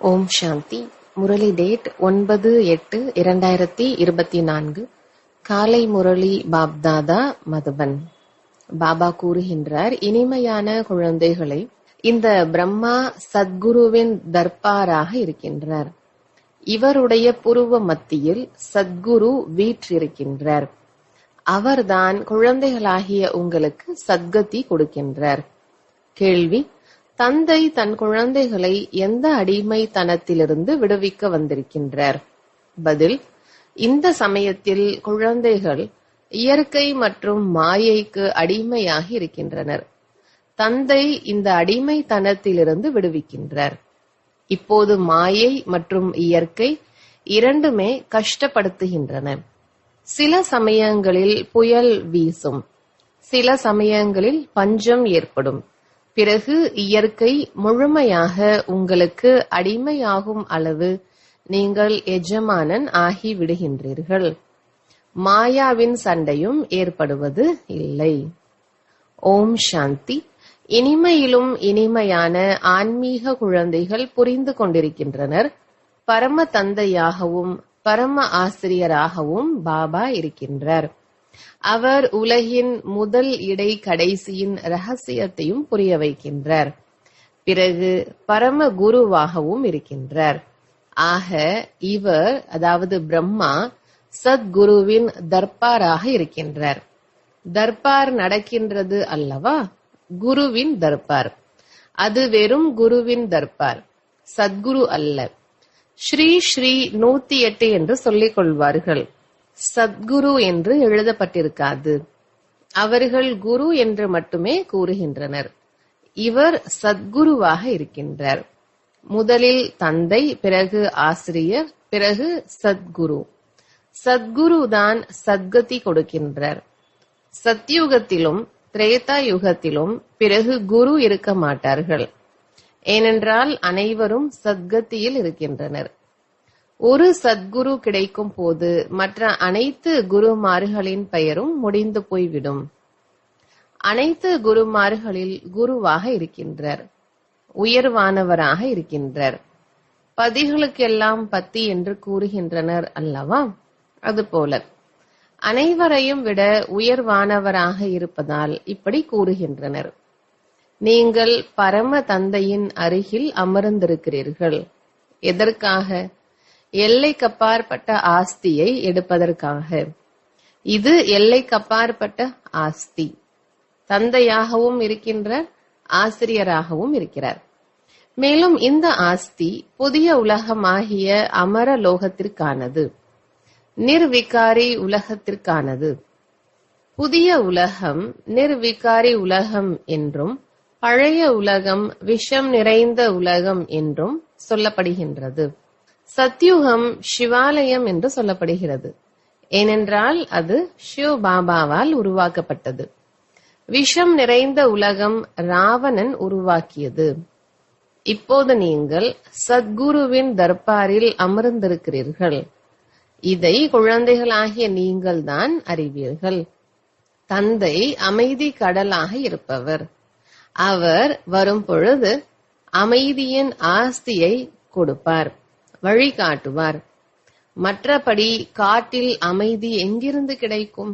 ஓம் சாந்தி. Murali date 9/8/2024. காலை முரளி பாப்தாதா மதுபன். பாபா கூறுகின்றார், இனிமையான குழந்தைகளை, இந்த பிரம்மா சத்குருவின் தர்பாராக இருக்கின்றார். இவருடைய புருவ மத்தியில் சத்குரு வீற்றிருக்கின்றார். அவர்தான் குழந்தைகளாகிய உங்களுக்கு சத்கதி கொடுக்கின்றார். கேள்வி: தந்தை தன் குழந்தைகளை எந்த அடிமைத்தனத்திலிருந்து விடுவிக்க வந்திருக்கின்றார்? பதில்: இந்த சமயத்தில் குழந்தைகள் இயற்கை மற்றும் மாயைக்கு அடிமையாகி இருக்கின்றனர். தந்தை இந்த அடிமைத்தனத்திலிருந்து விடுவிக்கின்றார். இப்போது மாயை மற்றும் இயற்கை இரண்டுமே கஷ்டப்படுத்துகின்றன. சில சமயங்களில் புயல் வீசும், சில சமயங்களில் பஞ்சம் ஏற்படும். பிறகு இயற்கை முழுமையாக உங்களுக்கு அடிமையாகும் அளவு நீங்கள் எஜமானன் ஆகி விடுகின்றீர்கள். மாயாவின் சண்டையும் ஏற்படுவது இல்லை. ஓம் சாந்தி. இனிமையிலும் இனிமையான ஆன்மீக குழந்தைகள் புரிந்து கொண்டிருக்கின்றனர். பரம தந்தையாகவும் பரம ஆசிரியராகவும் பாபா இருக்கின்றார். அவர் உலகின் முதல் இடை கடைசியின் ரகசியத்தையும் புரிய வைக்கின்றார். பிறகு பரம குருவாகவும் இருக்கின்றார். ஆக இவர், அதாவது பிரம்மா, சத்குருவின் தர்பாராக இருக்கின்றார். தர்பார் நடக்கின்றது அல்லவா? குருவின் தர்பார். அது வெறும் குருவின் தர்பார், சத்குரு அல்ல. ஸ்ரீ ஸ்ரீ 108 என்று சொல்லிக் கொள்வார்கள். சத்குரு என்று எழுதப்பட்டிருக்காது. அவர்கள் குரு என்று மட்டுமே கூறுகின்றனர். இவர் சத்குருவாக இருக்கின்றார். முதலில் தந்தை, பிறகு ஆசிரியர், பிறகு சத்குரு. சத்குரு தான் சத்கதி கொடுக்கின்றார். சத்யுகத்திலும் திரேதா யுகத்திலும் பிறகு குரு இருக்க மாட்டார்கள். ஏனென்றால் அனைவரும் சத்கதியில் இருக்கின்றனர். ஒரு சத்குரு கிடைக்கும் போது மற்ற அனைத்து குருமார்களின் பெயரும் முடிந்து போய்விடும். அனைத்து குருமார்களில் குருவாக இருக்கின்றார், உயர்வானவராக இருக்கின்றார். பதிகளுக்கெல்லாம் பத்தி என்று கூறுகின்றனர் அல்லவா? அதுபோல அனைவரையும் விட உயர்வானவராக இருப்பதால் இப்படி கூறுகின்றனர். நீங்கள் பரம தந்தையின் அருகில் அமர்ந்திருக்கிறீர்கள். எதற்காக? எல்லைக்கப்பாற்பட்ட ஆஸ்தியை எடுப்பதற்காக. இது எல்லைக்கப்பாற்பட்ட ஆஸ்தி. தந்தையாகவும் இருக்கின்றார், ஆசிரியராகவும் இருக்கிறார். மேலும் இந்த ஆஸ்தி புதிய உலகமாகிய அமர லோகத்திற்கானது, நிர்விகாரி உலகத்திற்கானது. புதிய உலகம் நிர்விகாரி உலகம் என்றும், பழைய உலகம் விஷம் நிறைந்த உலகம் என்றும் சொல்லப்படுகின்றது. சத்யுகம் சிவாலயம் என்று சொல்லப்படுகிறது. ஏனென்றால் அது சிவ் பாபாவால் உருவாக்கப்பட்டது. விஷம் நிறைந்த உலகம் ராவணன் உருவாக்கியது. இப்போது நீங்கள் சத்குருவின் தர்பாரில் அமர்ந்திருக்கிறீர்கள். இதை குழந்தைகளாகிய நீங்கள் தான் அறிவீர்கள். தந்தை அமைதி கடலாக இருப்பவர். அவர் வரும் பொழுது அமைதியின் ஆஸ்தியை கொடுப்பார், வழிகாட்டுவார். மற்றபடி காட்டில் அமைதி எங்கிருந்து கிடைக்கும்?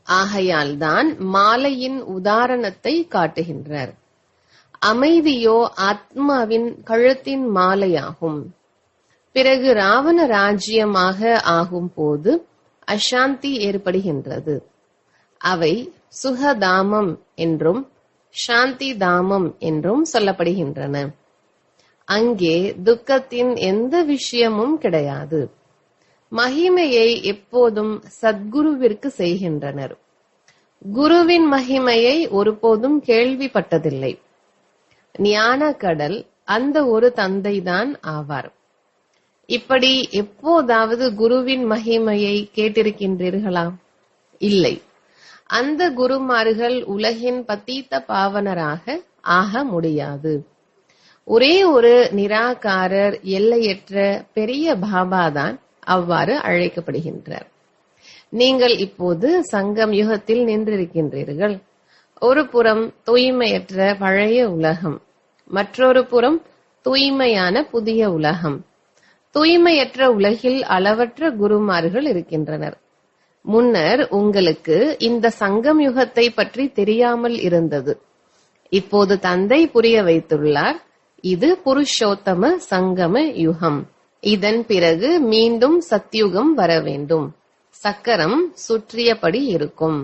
ஆகையால் தான் மாலையின் உதாரணத்தை காட்டுகின்றார். அமைதியோ ஆத்மாவின் கழுத்தின் மாலையாகும். பிறகு ராவண ராஜ்யமாக ஆகும் போது அசாந்தி ஏற்படுகின்றது. அவை சுகதாமம் என்றும் சாந்தி தாமம் என்றும் சொல்லப்படுகின்றன. அங்கே துக்கத்தின் எந்த விஷயமும் கிடையாது. மகிமையை எப்போதும் சத்குருவிற்கு செய்கின்றனர். குருவின் மகிமையை ஒருபோதும் கேள்விப்பட்டதில்லை. ஞான கடல் அந்த ஒரு தந்தைதான் ஆவார். இப்படி எப்போதாவது குருவின் மகிமையை கேட்டிருக்கின்றீர்களா? இல்லை. அந்த குருமார்கள் உலகின் பதீத்த பாவனராக ஆக முடியாது. ஒரே ஒரு நிராகாரர், எல்லையற்ற பெரிய பாபாதான் அவ்வாறு அழைக்கப்படுகின்றார். நீங்கள் இப்போது சங்கம் யுகத்தில் நின்றிருக்கின்றீர்கள். ஒரு புறம் தூய்மையற்ற பழைய உலகம், மற்றொரு புறம் தூய்மையான புதிய உலகம். தூய்மையற்ற உலகில் அளவற்ற குருமார்கள் இருக்கின்றனர். முன்னர் உங்களுக்கு இந்த சங்கம் யுகத்தை பற்றி தெரியாமல் இருந்தது. இப்போது தந்தை புரிய வைத்துள்ளார். இது புருஷோத்தம சங்கம யுகம். இதன் பிறகு மீண்டும் சத்யுகம் வர வேண்டும். சக்கரம் சுற்றியபடி இருக்கும்.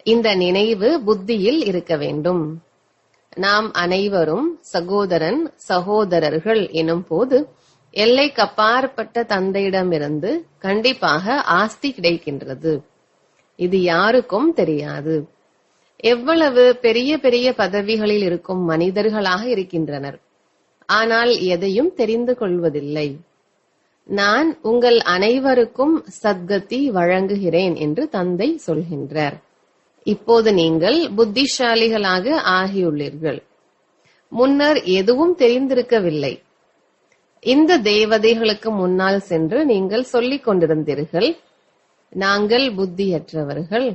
இந்த நினைவு புத்தியில் இருக்க வேண்டும். நாம் அனைவரும் சகோதரன் சகோதரர்கள் எனும் போது எல்லைக்கப்பாற்பட்ட தந்தையிடமிருந்து கண்டிப்பாக ஆஸ்தி கிடைக்கின்றது. இது யாருக்கும் தெரியாது. எவ்வளவு பெரிய பெரிய பதவிகளில் இருக்கும் மனிதர்களாக இருக்கின்றனர். ஆனால் எதையும் தெரிந்து கொள்வதில்லை. நான் உங்கள் அனைவருக்கும் சத்கதி வழங்குகிறேன் என்று தந்தை சொல்கின்றார். இப்போது நீங்கள் புத்திசாலிகளாக ஆகியுள்ளீர்கள். முன்னர் எதுவும் தெரிந்திருக்கவில்லை. இந்த தேவதைகளுக்கு முன்னால் சென்று நீங்கள் சொல்லிக் கொண்டிருந்தீர்கள், நாங்கள் புத்தியற்றவர்கள்,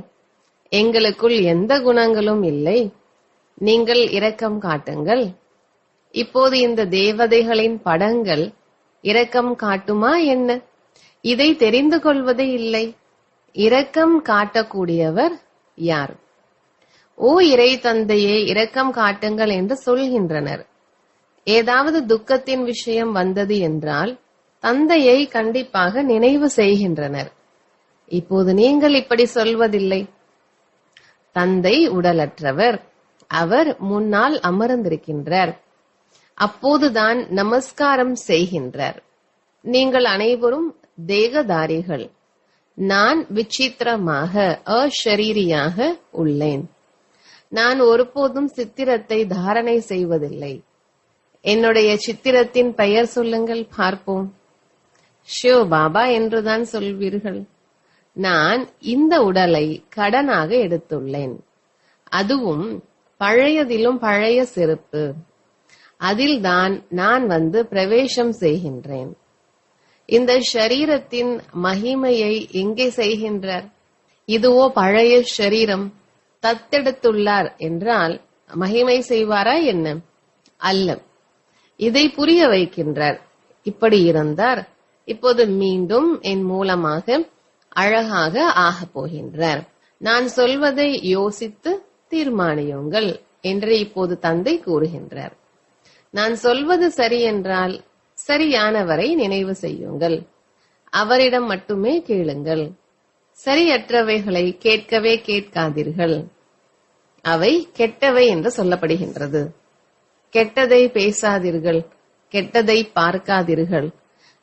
எங்களுக்குள் எந்த குணங்களும் இல்லை, நீங்கள் இரக்கம் காட்டுங்கள். இப்போது இந்த தேவதைகளின் படங்கள் இரக்கம் காட்டுமா என்ன? இதை தெரிந்து கொள்வதே இல்லை. இரக்கம் காட்டக்கூடியவர் யார்? ஓ இறை தந்தையே, இரக்கம் காட்டுங்கள் என்று சொல்கின்றனர். ஏதாவது துக்கத்தின் விஷயம் வந்தது என்றால் தந்தையை கண்டிப்பாக நினைவு செய்கின்றனர். இப்போது நீங்கள் இப்படி சொல்வதில்லை. தந்தை உடலற்றவர், அவர் முன்னால் அமர்ந்திருக்கின்றார். அப்போதுதான் நமஸ்காரம் செய்கின்றார். நீங்கள் அனைவரும் தேகதாரிகள். நான் விசித்திரமாக அஷரீரியாக உள்ளேன். நான் ஒருபோதும் சித்திரத்தை தாரணை செய்வதில்லை. என்னுடைய சித்திரத்தின் பெயர் சொல்லுங்கள் பார்ப்போம். ஷிவ் பாபா என்றுதான் சொல்வீர்கள். நான் இந்த உடலை கடனாக எடுத்துள்ளேன். அதுவும் பழையதிலும் பழைய செருப்பு. அதில்தான் நான் வந்து பிரவேசம் செய்கின்றேன். இந்த ஷரீரத்தின் மகிமையை எங்கே செய்கின்றார்? இதுவோ பழைய ஷரீரம். தத்தெடுத்துள்ளார் என்றால் மகிமை செய்வாரா என்ன? அல்ல. இதை புரிய வைக்கின்றார். இப்படி இருந்தார், இப்போது மீண்டும் என் மூலமாக அழகாக ஆகப் போகின்றார். நான் சொல்வதை யோசித்து தீர்மானியுங்கள் என்று இப்போது தந்தை கூறுகின்றார். நான் சொல்வது சரி என்றால் சரியானவரை நினைவு செய்யுங்கள். அவரிடம் மட்டுமே கேளுங்கள். சரியற்றவைகளை கேட்கவே கேட்காதீர்கள். அவை கெட்டவை என்று சொல்லப்படுகின்றது. கெட்டதை பேசாதீர்கள், கெட்டதை பார்க்காதீர்கள்.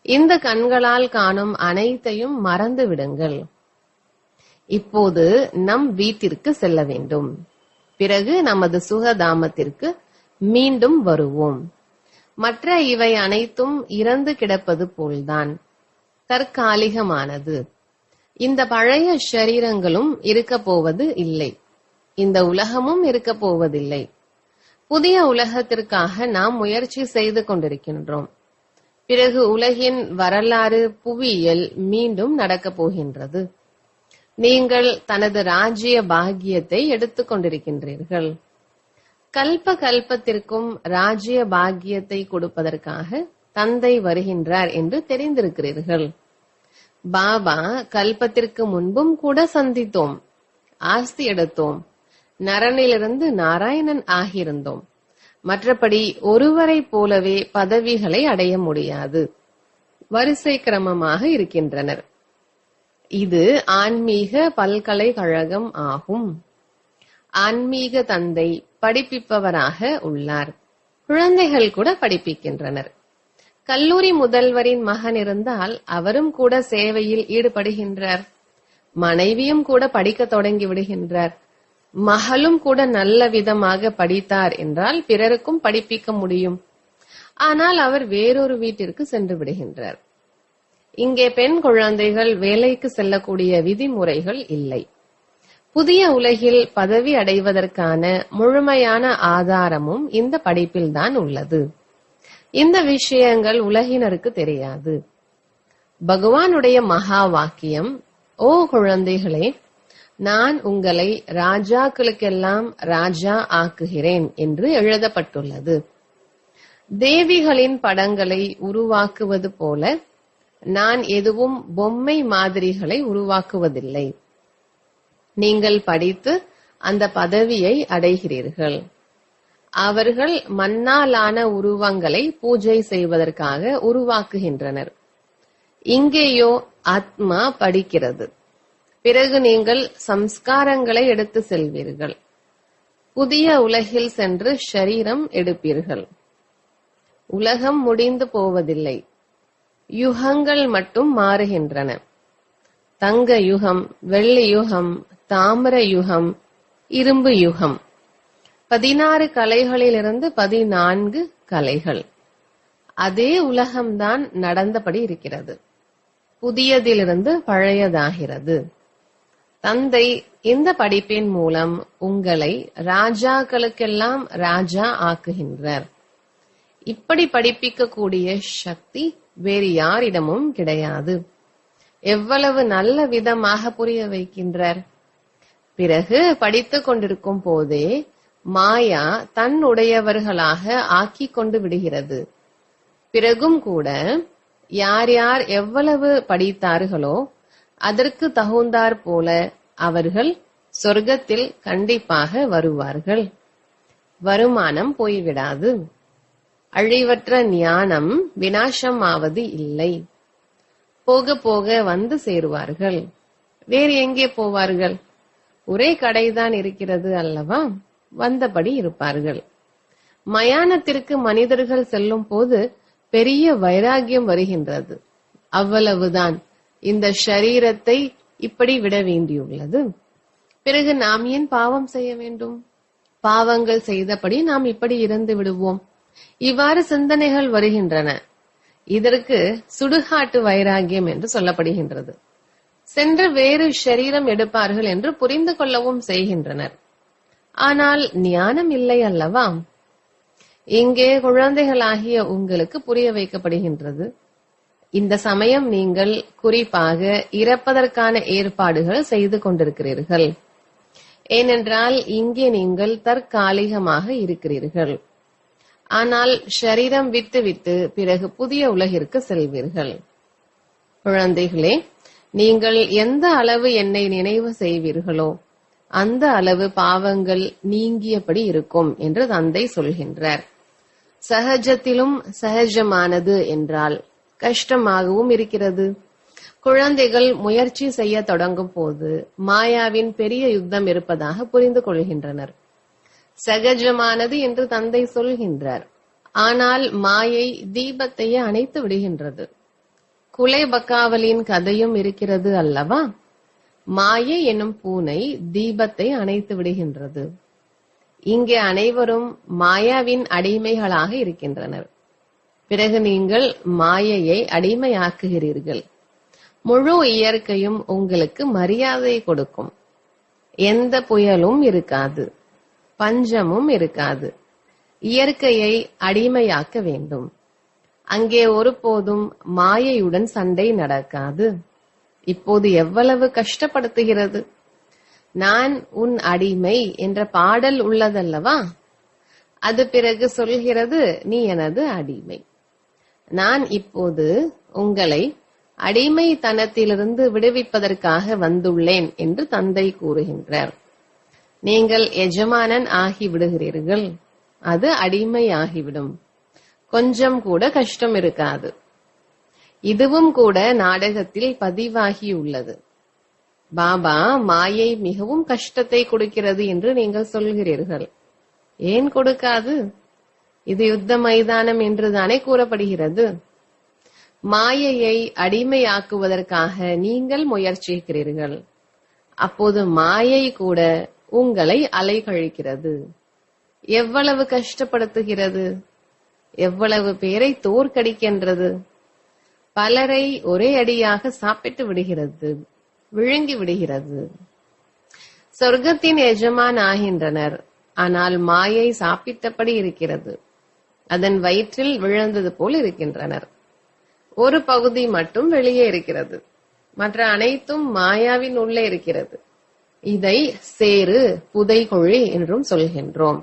இந்த கண்களால் காணும் அனைத்தையும் மறந்து விடுங்கள். இப்போது நம் வீட்டிற்கு செல்ல வேண்டும். பிறகு நமது சுகதாமத்திற்கு மீண்டும் வருவோம். மற்ற இவை அனைத்தும் இறந்து கிடப்பது போல்தான், தற்காலிகமானது. இந்த பழைய ஷரீரங்களும் இருக்க போவது இல்லை. இந்த உலகமும் இருக்க போவதில்லை. புதிய உலகத்திற்காக நாம் முயற்சி செய்து கொண்டிருக்கின்றோம். பிறகு உலகின் வரலாறு புவியியல் மீண்டும் நடக்கப் போகின்றது. நீங்கள் தனது ராஜ்ய பாக்கியத்தை எடுத்துக் கொண்டிருக்கின்றீர்கள். கல்ப கல்பத்திற்கும் ராஜ்ய பாக்கியத்தை கொடுப்பதற்காக தந்தை வருகின்றார் என்று தெரிந்திருக்கிறீர்கள். பாபா கல்பத்திற்கு முன்பும் கூட சந்தித்தோம், ஆஸ்தி எடுத்தோம், நரனிலிருந்து நாராயணன் ஆகியிருந்தோம். மற்றபடி ஒருவரை போலவே பதவிகளை அடைய முடியாது. வரிசை கிரமமாக இருக்கின்றனர். இது ஆன்மீக பல்கலைக்கழகம் ஆகும். ஆன்மீக தந்தை படிப்பிப்பவராக உள்ளார். குழந்தைகள் கூட படிப்பிக்கின்றனர். கல்லூரி முதல்வரின் மகன் இருந்தால் அவரும் கூட சேவையில் ஈடுபடுகின்றார். மனைவியும் கூட படிக்க தொடங்கி விடுகின்றார். மகளும் கூட நல்ல விதமாக படித்தார் என்றால் பிறருக்கும் படிப்பிக்க முடியும். ஆனால் அவர் வேறொரு வீட்டிற்கு சென்று விடுகின்றார். இங்கே பெண் குழந்தைகள் வேலைக்கு செல்லக்கூடிய விதிமுறைகள் இல்லை. புதிய உலகில் பதவி அடைவதற்கான முழுமையான ஆதாரமும் இந்த படிப்பில்தான் உள்ளது. இந்த விஷயங்கள் உலகினருக்கு தெரியாது. பகவானுடைய மகா வாக்கியம், ஓ குழந்தைகளே, நான் உங்களை ராஜாக்களுக்கெல்லாம் ராஜா ஆக்குகிறேன் என்று எழுதப்பட்டுள்ளது. தேவிகளின் படங்களை உருவாக்குவது போல நான் எதுவும் பொம்மை மாதிரிகளை உருவாக்குவதில்லை. நீங்கள் படித்து அந்த பதவியை அடைகிறீர்கள். அவர்கள் மண்ணாலான உருவங்களை பூஜை செய்வதற்காக உருவாக்குகின்றனர். இங்கேயோ ஆத்மா படிக்கிறது. பிறகு நீங்கள் சம்ஸ்காரங்களை எடுத்து செல்வீர்கள். புதிய உலகில் சென்று ஷரீரம் எடுப்பீர்கள். உலகம் முடிந்து போவதில்லை. யுகங்கள் மட்டும் மாறுகின்றன. தங்க யுகம், வெள்ளி யுகம், தாமிர யுகம், இரும்பு யுகம். 16 கலைகளிலிருந்து 14 கலைகள். அதே உலகம்தான் நடந்தபடி இருக்கிறது. புதியதிலிருந்து பழையதாகிறது. தந்தை இந்த படிப்பின் மூலம் உங்களை ராஜாக்களுக்கெல்லாம் ராஜா ஆக்குகின்றார். இப்படி படிப்பிக்கக்கூடிய சக்தி வேறு யாரிடமும் கிடையாது. எவ்வளவு நல்ல விதமாக புரிய வைக்கின்றார். பிறகு படித்துக் கொண்டிருக்கும் போதே மாயா தன்னுடையவர்களாக ஆக்கிக் கொண்டு விடுகிறது. பிறகும் கூட யார் யார் எவ்வளவு படித்தார்களோ அதற்கு தகுந்தாற் போல அவர்கள் சொர்க்கத்தில் கண்டிப்பாக வருவார்கள். வருமானம் போய்விடாது. அழிவற்ற ஞானம் விநாசம் ஆவது இல்லை. போக போக வந்து சேருவார்கள். வேறு எங்கே போவார்கள்? ஒரே கடைதான் இருக்கிறது அல்லவா? வந்தபடி இருப்பார்கள். மயானத்திற்கு மனிதர்கள் செல்லும் போது பெரிய வைராகியம் வருகின்றது. அவ்வளவுதான். இந்த ஷரீரத்தை இப்படி விட வேண்டியுள்ளது. பிறகு நாம் ஏன் பாவம் செய்ய வேண்டும்? பாவங்கள் செய்தபடி நாம் இப்படி இருந்து விடுவோம். இவ்வாறு சிந்தனைகள் வருகின்றன. இதற்கு சுடுகாட்டு வைராகியம் என்று சொல்லப்படுகின்றது. சென்று வேறு ஷரீரம் எடுப்பார்கள் என்று புரிந்து கொள்ளவும் செய்கின்றனர். ஆனால் ஞானம் இல்லை அல்லவா? இங்கே குழந்தைகளாகிய உங்களுக்கு புரிய வைக்கப்படுகின்றது. இந்த சமயம் நீங்கள் குறிப்பாக இறப்பதற்கான ஏற்பாடுகள் செய்து கொண்டிருக்கிறீர்கள். ஏனென்றால் இங்கே நீங்கள் தற்காலிகமாக இருக்கிறீர்கள். ஆனால் ஷரீரம் விட்டு பிறகு புதிய உலகிற்கு செல்வீர்கள். குழந்தைகளே, நீங்கள் எந்த அளவு என்னை நினைவு செய்வீர்களோ அந்த அளவு பாவங்கள் நீங்கியபடி இருக்கும் என்று தந்தை சொல்கின்றார். சகஜத்திலும் சகஜமானது என்றால் கஷ்டமாகவும் இருக்கிறது. குழந்தைகள் முயற்சி செய்ய தொடங்கும் போது மாயாவின் பெரிய யுத்தம் இருப்பதாக புரிந்து கொள்கின்றனர். சகஜமானது என்று தந்தை சொல்கின்றார். ஆனால் மாயை தீபத்தையே அணைத்து விடுகின்றது. குலை பக்காவலின் கதையும் இருக்கிறது அல்லவா? மாயை எனும் பூனை தீபத்தை அணைத்து விடுகின்றது. இங்கே அனைவரும் மாயாவின் அடிமைகளாக இருக்கின்றனர். பிறகு நீங்கள் மாயையை அடிமையாக்குகிறீர்கள். முழு இயற்கையும் உங்களுக்கு மரியாதை கொடுக்கும். எந்த புயலும் இருக்காது, பஞ்சமும் இருக்காது. இயற்கையை அடிமையாக்க வேண்டும். அங்கே ஒருபோதும் மாயையுடன் சண்டை நடக்காது. இப்போது எவ்வளவு கஷ்டப்படுத்துகிறது. நான் உன் அடிமை என்ற பாடல் உள்ளதல்லவா? அது பிறகு சொல்கிறது, நீ எனது அடிமை. நான் இப்போது உங்களை அடிமைத்தனத்திலிருந்து விடுவிப்பதற்காக வந்துள்ளேன் என்று தந்தை கூறுகின்றார். நீங்கள் எஜமானன் ஆகிவிடுகிறீர்கள். அது அடிமை ஆகிவிடும். கொஞ்சம் கூட கஷ்டம் இருக்காது. இதுவும் கூட நாடகத்தில் பதிவாகியுள்ளது. பாபா மாயை மிகவும் கஷ்டத்தை கொடுக்கிறது என்று நீங்கள் சொல்கிறீர்கள். ஏன் கொடுக்காது? இது யுத்த மைதானம் என்றுதானே கூறப்படுகிறது. மாயையை அடிமையாக்குவதற்காக நீங்கள் முயற்சிக்கிறீர்கள். அப்போது மாயை கூட உங்களை அலைகழிக்கிறது. எவ்வளவு கஷ்டப்படுத்துகிறது, எவ்வளவு பேரை தோற்கடிக்கின்றது. பலரை ஒரே அடியாக சாப்பிட்டு விடுகிறது, விழுங்கி விடுகிறது. சொர்க்கத்தின் எஜமான் ஆகின்றனர். ஆனால் மாயை சாப்பிட்டபடி இருக்கிறது. அதன் வயிற்றில் விழுந்தது போல் இருக்கின்றனர். ஒரு பகுதி மட்டும் வெளியே இருக்கிறது. மற்ற அனைத்தும் மாயாவின் உள்ளே இருக்கிறது. இதை சேறு புதைகுழி என்றும் சொல்கின்றோம்.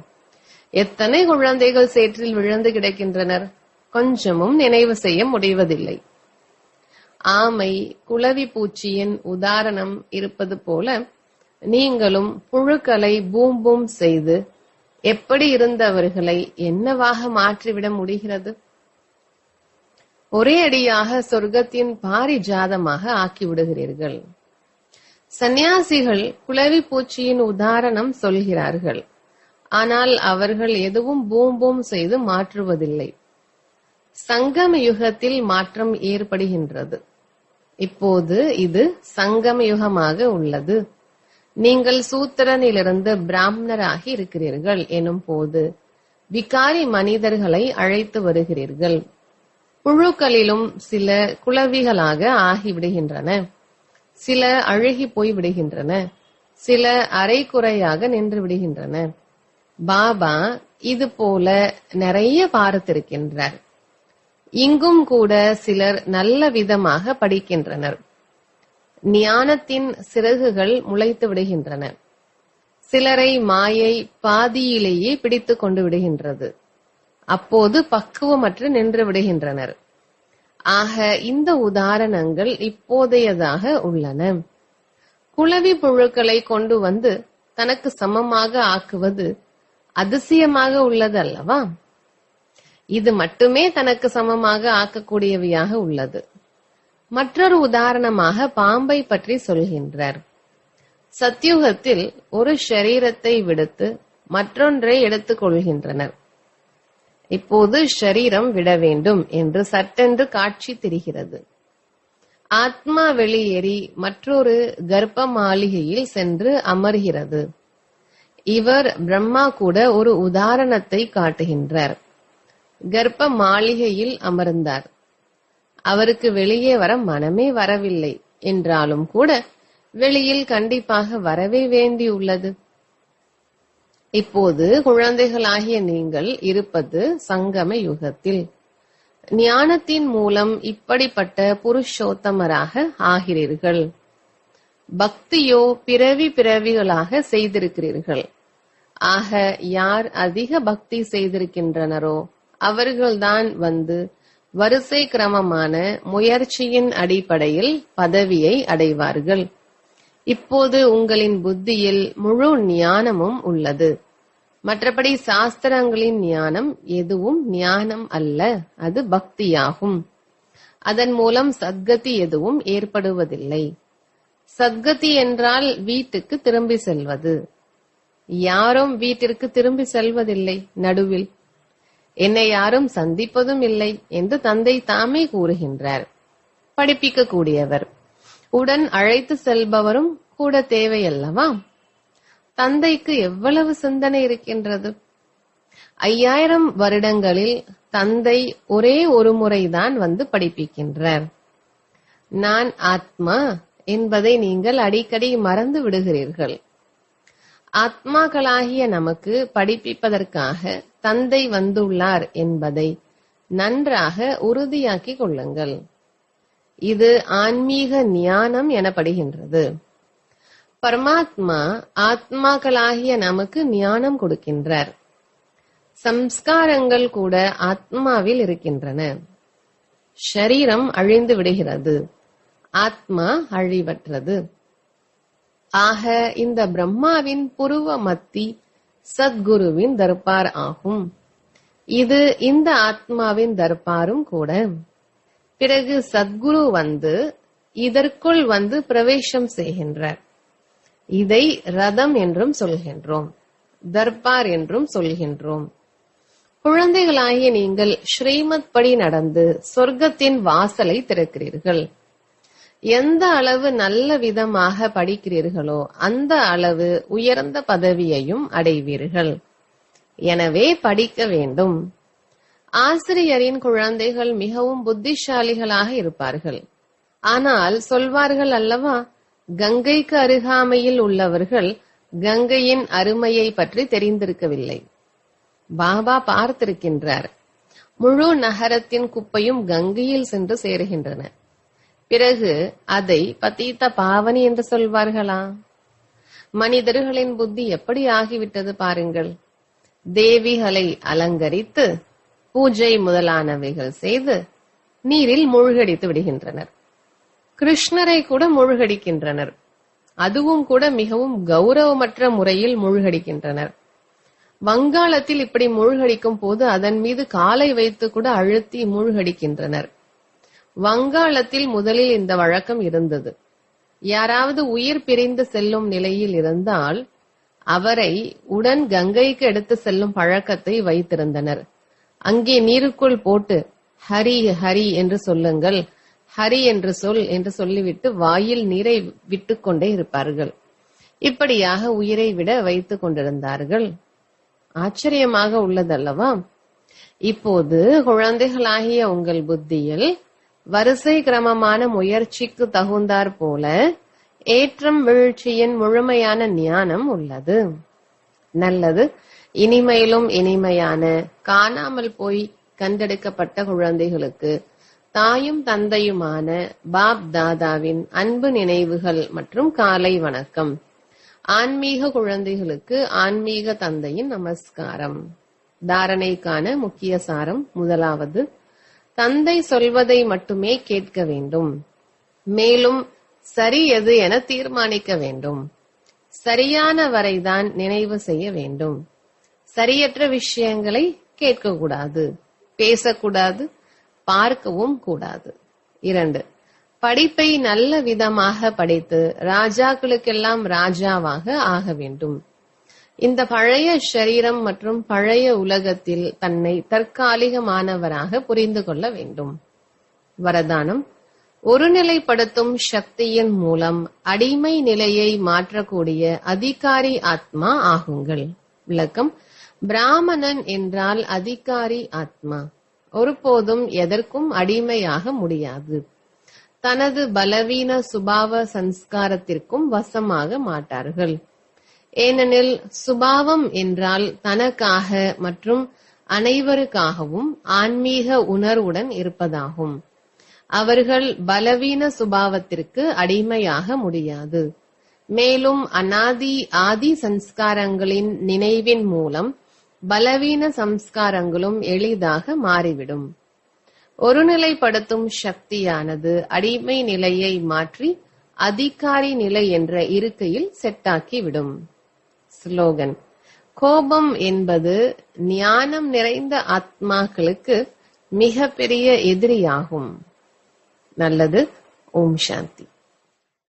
எத்தனை குழந்தைகள் சேற்றில் விழுந்து கிடக்கின்றனர், கொஞ்சமும் நினைவு செய்ய முடிவதில்லை. ஆமை, குளவி பூச்சியின் உதாரணம் இருப்பது போல நீங்களும் புழுக்களை பூம் பூம் செய்து எப்படி இருந்தவர்களை என்னவாக மாற்றிவிட முடிகிறது? ஒரே அடியாக சொர்க்கத்தின் பாரிஜாதமாக ஆக்கிவிடுகிறீர்கள். சந்நியாசிகள் குளவி பூச்சியின் உதாரணம் சொல்கிறார்கள். ஆனால் அவர்கள் எதுவும் பூம் பூம் செய்து மாற்றுவதில்லை. சங்கம யுகத்தில் மாற்றம் ஏற்படுகின்றது. இப்போது இது சங்கம யுகமாக உள்ளது. நீங்கள் சூத்திரனிலிருந்து பிராமணராகி இருக்கிறீர்கள் எனும் போது விகாரி மனிதர்களை அழைத்து வருகிறீர்கள். புழுக்களிலும் சில குளவிகளாக ஆகிவிடுகின்றன, சில அழுகி போய் விடுகின்றன, சில அரைக்குறையாக நின்று விடுகின்றன. பாபா இது போல நிறைய பார்த்திருக்கின்றார். இங்கும் கூட சிலர் நல்ல விதமாக படிக்கின்றனர். ஞானத்தின் சிறகுகள் முளைத்து விடுகின்றன. சிலரை மாயை பாதியிலேயே பிடித்து கொண்டு விடுகின்றது. அப்போது பக்குவமற்று நின்று விடுகின்றனர். ஆக இந்த உதாரணங்கள் இப்போதையதாக உள்ளன. குளவி புழுக்களை கொண்டு வந்து தனக்கு சமமாக ஆக்குவது அதிசயமாக உள்ளது அல்லவா? இது மட்டுமே தனக்கு சமமாக ஆக்கக்கூடியவையாக உள்ளது. மற்றொரு உதாரணமாக பாம்பை பற்றி சொல்கின்றார். சத்யுகத்தில் ஒரு ஷரீரத்தை விடுத்து மற்றொன்றை எடுத்துக் கொள்கின்றனர். இப்போது ஷரீரம் விட வேண்டும் என்று சட்டென்று காட்சி தெரிகிறது. ஆத்மா வெளியேறி மற்றொரு கர்ப்ப மாளிகையில் சென்று அமர்கிறது. இவர் பிரம்மா கூட ஒரு உதாரணத்தை காட்டுகின்றார். கர்ப்ப மாளிகையில் அமர்ந்தார். அவருக்கு வெளியே வர மனமே வரவில்லை என்றாலும் கூட வெளியில் கண்டிப்பாக வரவே வேண்டியுள்ளது. இப்போது குழந்தைகளாகிய நீங்கள் இருப்பது சங்கம யுகத்தில். ஞானத்தின் மூலம் இப்படிப்பட்ட புருஷோத்தமராக ஆகிறீர்கள். பக்தியோ பிறவி பிறவிகளாக செய்திருக்கிறீர்கள். ஆக யார் அதிக பக்தி செய்திருக்கின்றனரோ அவர்கள்தான் வந்து வரிசை கிரமமான முயற்சியின் அடிப்படையில் பதவியை அடைவார்கள். இப்போது உங்களின் புத்தியில் முழு ஞானமும் உள்ளது. மற்றபடி சாஸ்திரங்களின் ஞானம் எதுவும் ஞானம் அல்ல, அது பக்தியாகும். அதன் மூலம் சத்கதி எதுவும் ஏற்படுவதில்லை. சத்கதி என்றால் வீட்டுக்கு திரும்பி செல்வது. யாரும் வீட்டிற்கு திரும்பி செல்வதில்லை. நடுவில் என்னை யாரும் சந்திப்பதும் இல்லை என்று தந்தை தாமே கூறுகின்றார். படிப்பிக்க கூடியவர், உடன் அழைத்து செல்பவரும் கூட தேவையல்லவா? தந்தைக்கு எவ்வளவு சிந்தனை இருக்கின்றது. 5000 வருடங்களில் தந்தை ஒரே ஒரு முறைதான் வந்து படிப்பிக்கின்றார். நான் ஆத்மா என்பதை நீங்கள் அடிக்கடி மறந்து விடுகிறீர்கள். ஆத்மாக்களாகிய நமக்கு படிப்பிப்பதற்காக தந்தை வந்துள்ளார் என்பதை நன்றாக உறுதியாக்கிக் கொள்ளுங்கள். இது ஆன்மீக ஞானம் எனப்படுகின்றது. பரமாத்மா ஆத்மாக்களாகிய நமக்கு ஞானம் கொடுக்கின்றார். சம்ஸ்காரங்கள் கூட ஆத்மாவில் இருக்கின்றன. ஷரீரம் அழிந்து விடுகிறது, ஆத்மா அழிவற்றது. ஆக இந்த பிரம்மாவின் புருவ மத்தி சத்குருவின் தர்பார் ஆகும். இது இந்த ஆத்மாவின் தர்பாரும் கூட. பிறகு சத்குரு வந்து இதற்குள் வந்து பிரவேசம் செய்கின்றார். இதை ரதம் என்றும் சொல்கின்றோம், தர்பார் என்றும் சொல்கின்றோம். குழந்தைகளாகிய நீங்கள் ஸ்ரீமத் படி நடந்து சொர்க்கத்தின் வாசலை திறக்கிறீர்கள். எந்த அளவு நல்ல விதமாக படிக்கிறீர்களோ அந்த அளவு உயர்ந்த பதவியையும் அடைவீர்கள். எனவே படிக்க வேண்டும். ஆசிரியரின் குழந்தைகள் மிகவும் புத்திசாலிகளாக இருப்பார்கள். ஆனால் சொல்வார்கள் அல்லவா, கங்கைக்கு அருகாமையில் உள்ளவர்கள் கங்கையின் அருமையை பற்றி தெரிந்திருக்கவில்லை. பாபா பார்த்திருக்கின்றார். முழு நகரத்தின் குப்பையும் கங்கையில் சென்று சேருகின்றன. பிறகு அதை பதீத பாவனி என்று சொல்வார்களா? மனிதர்களின் புத்தி எப்படி ஆகிவிட்டது பாருங்கள். தேவிகளை அலங்கரித்து பூஜை முதலானவைகள் செய்து நீரில் மூழ்கடித்து விடுகின்றனர். கிருஷ்ணரை கூட மூழ்கடிக்கின்றனர். அதுவும் கூட மிகவும் கௌரவமற்ற முறையில் மூழ்கடிக்கின்றனர். வங்காளத்தில் இப்படி மூழ்கடிக்கும் போது அதன் மீது காலை வைத்து கூட அழுத்தி மூழ்கடிக்கின்றனர். வங்காளத்தில் முதலில் இந்த வழக்கம் இருந்தது. யாராவது உயிர் பிரிந்து செல்லும் நிலையில் இருந்தால் அவரை உடன் கங்கைக்கு எடுத்து செல்லும் பழக்கத்தை வைத்திருந்தனர். அங்கே நீருக்குள் போட்டு ஹரி ஹரி என்று சொல்லுங்கள், ஹரி என்று சொல் என்று சொல்லிவிட்டு வாயில் நீரை விட்டுக் கொண்டே இருப்பார்கள். இப்படியாக உயிரை விட வைத்துக் கொண்டிருந்தார்கள். ஆச்சரியமாக உள்ளதல்லவா? இப்போது குழந்தைகளாகிய உங்கள் புத்தியில் வரிசை கிரமமான முயற்சிக்கு தகுந்தாற் போல ஏற்றம் வீழ்ச்சியின் முழுமையான ஞானம் உள்ளது. நல்லது. இனிமையிலும் இனிமையான காணாமல் போய் கண்டெடுக்கப்பட்ட குழந்தைகளுக்கு தாயும் தந்தையுமான பாப் தாதாவின் அன்பு நினைவுகள் மற்றும் காலை வணக்கம். ஆன்மீக குழந்தைகளுக்கு ஆன்மீக தந்தையின் நமஸ்காரம். தாரணைக்கான முக்கிய சாரம். முதலாவது, தந்தை சொல்வதை மட்டுமே கேட்க வேண்டும். மேலும் சரி எது என தீர்மானிக்க வேண்டும். சரியான வரைதான் நினைவு செய்ய வேண்டும். சரியற்ற விஷயங்களை கேட்கக்கூடாது, பேசக்கூடாது, பார்க்கவும் கூடாது. 2, படிப்பை நல்ல விதமாக படித்து ராஜாக்களுக்கெல்லாம் ராஜாவாக ஆக வேண்டும். இந்த பழைய சரீரம் மற்றும் பழைய உலகத்தில் தன்னை தற்காலிகமானவராக புரிந்து கொள்ள வேண்டும். வரதானம்: ஒருநிலைப்படுத்தும் சக்தியின் மூலம் அடிமை நிலையை மாற்றக்கூடிய அதிகாரி ஆத்மா ஆகுங்கள். விளக்கம்: பிராமணன் என்றால் அதிகாரி ஆத்மா. ஒருபோதும் எதற்கும் அடிமையாக முடியாது. தனது பலவீன சுபாவ சம்ஸ்காரத்திற்கும் வசமாக மாட்டார்கள். ஏனெனில் சுபாவம் என்றால் தனக்காக மற்றும் அனைவருக்காகவும் ஆன்மீக உணர்வுடன் இருப்பதாகும். அவர்கள் பலவீன சுபாவத்திற்கு அடிமையாக முடியாது. மேலும் அனாதி ஆதி சம்ஸ்காரங்களின் நினைவின் மூலம் பலவீன சம்ஸ்காரங்களும் எளிதாக மாறிவிடும். ஒருநிலைப்படுத்தும் சக்தியானது அடிமை நிலையை மாற்றி அதிகாரி நிலை என்ற இருக்கையில் செட்டாக்கி விடும். ஸ்லோகன்: கோபம் என்பது ஞானம் நிறைந்த ஆத்மாக்களுக்கு மிகப்பெரிய எதிரியாகும். நல்லது. ஓம் சாந்தி.